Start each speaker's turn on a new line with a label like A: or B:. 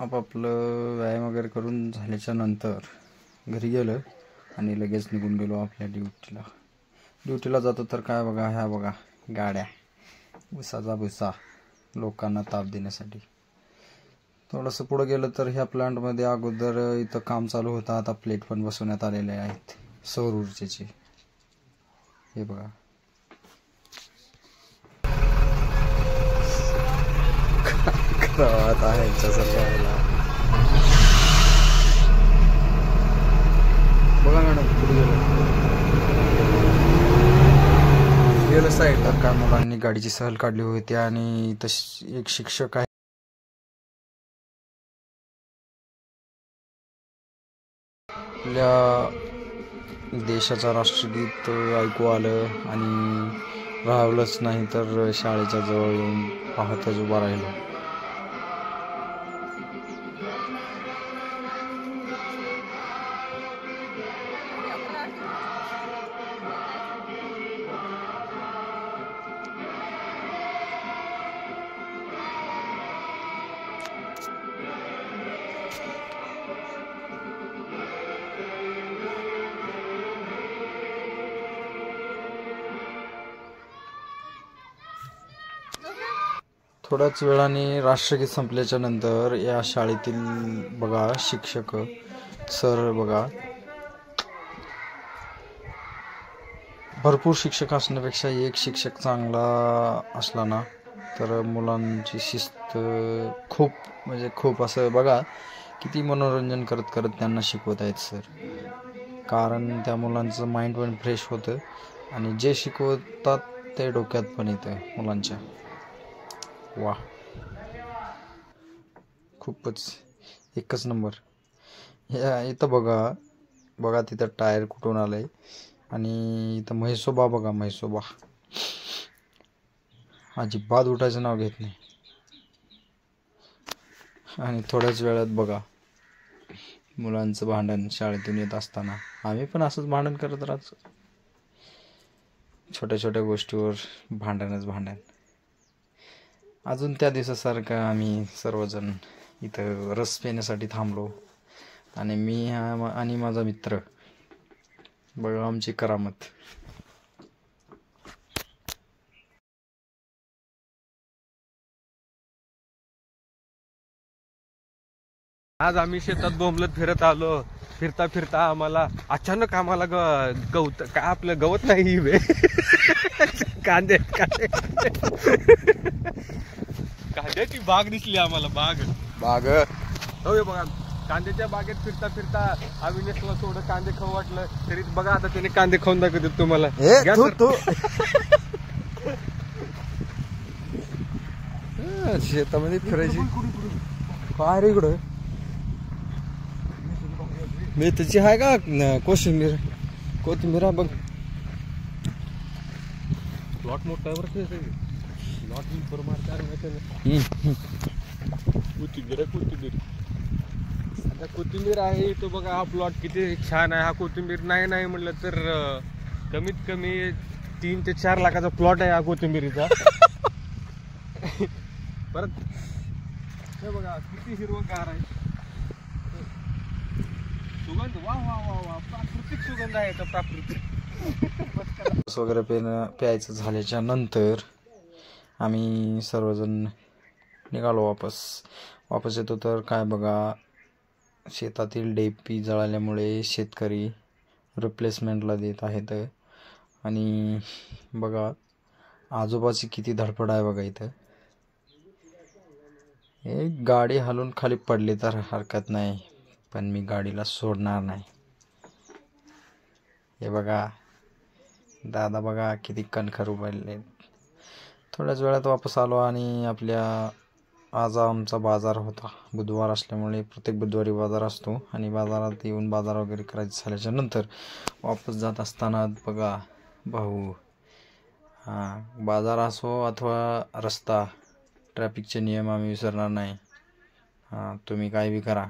A: आपापलं व्यायाम वगैरे करून झाल्याच्या नंतर घरी गेलं आणि लगेच निघून गेलो आपल्या ड्युटीला जातो तर काय बघा, ह्या बघा गाड्या, भुसाचा भुसा लोकांना ताप देण्यासाठी. थोडंसं पुढं गेलं तर ह्या प्लांटमध्ये अगोदर इथं काम चालू होतं. आता प्लेट पण बसवण्यात आलेले आहेत सौर ऊर्जेचे. हे बघा गावात आहे बघा मॅडम. पुढे गेलं साईड तर काय मुलांनी गाडीची सहल काढली होती आणि इथं एक शिक्षक आहे. आपल्या देशाचा राष्ट्रगीत ऐकू आलं आणि राहिलंच नाही तर शाळेच्या जवळ येऊन पाहतच उभा राहिलो. थोड्याच वेळाने राष्ट्रगीत संपल्याच्या नंतर या शाळेतील बघा शिक्षक सर बघा, भरपूर शिक्षक असण्यापेक्षा एक शिक्षक चांगला असला ना तर मुलांची शिस्त खूप म्हणजे खूप असं बघा किती मनोरंजन करत करत त्यांना शिकवत आहेत सर. कारण त्या मुलांचं माइंड पण फ्रेश होतं आणि जे शिकवतात ते डोक्यात पण येतं मुलांच्या. वा, खूपच एकच नंबर. इथं बघा तिथं टायर कुठून आलंय आणि इथं म्हैसोबा बघा, म्हैसोबा अजिबात उठायचं नाव घेत नाही. आणि थोड्याच वेळात बघा मुलांचं भांडण शाळेतून येत असताना. आम्ही पण असंच भांडण करत राहतो, छोट्या छोट्या गोष्टीवर भांडण. अजून त्या दिवसासारखं आम्ही सर्वजण इथं रस पिण्यासाठी थांबलो आणि मी आणि माझा मित्र बघा आमची करामत.
B: आज आम्ही शेतात बोंबलत फिरत आलो. फिरता फिरता आम्हाला अचानक गवत काय आपलं गवत नाही कांद्याची बाग दिसली आम्हाला. बाग हो बघा, कांद्याच्या बागेत फिरता फिरता अविनेशला थोडं कांदे खाऊ वाटलं तरी बघा आता त्याने कांदे खाऊन दाखवतात तुम्हाला.
A: शेतामध्ये फिरायची काय रे इकडं. मेथीची आहे का कोथिंबीर बघ.
B: प्लॉट मोठा आहे बरं. प्लॉट कोथिंबीर आहे तो बघा. हा प्लॉट किती छान आहे. हा कोथिंबीर नाही म्हटलं तर कमीत कमी 3 ते 4 लाखाचा प्लॉट आहे हा कोथिंबीरीचा. परत हे बघा किती हिरवंगार आहे. सुगंध वा वा वा वा, प्राकृतिक सुगंध आहे तो, प्राकृतिक.
A: वगैरे प्यायचं झाल्याच्या नंतर आम्ही सर्वजण निघालो वापस येतो तर काय बघा शेतातील डेपी जळाल्यामुळे शेतकरी रिप्लेसमेंटला देत आहेत. आणि बघा आजोबाची किती धडपड आहे बघा. इथं एक गाडी हलून खाली पडली तर हरकत नाही, पण मी गाडीला सोडणार नाही. हे बघा दादा बघा किती कणखर उभारले. थोड्याच वेळात वापस आलो आणि आज आमचा बाजार होता. बुधवार असल्यामुळे प्रत्येक बुधवारी बाजार असतो आणि बाजारात येऊन बाजार वगैरे करायचं झाल्याच्या नंतर वापस जात असताना बघा भाऊ, बाजार असो अथवा रस्ता, ट्रॅफिकचे नियम आम्ही विसरणार नाही. तुम्ही काय बी करा,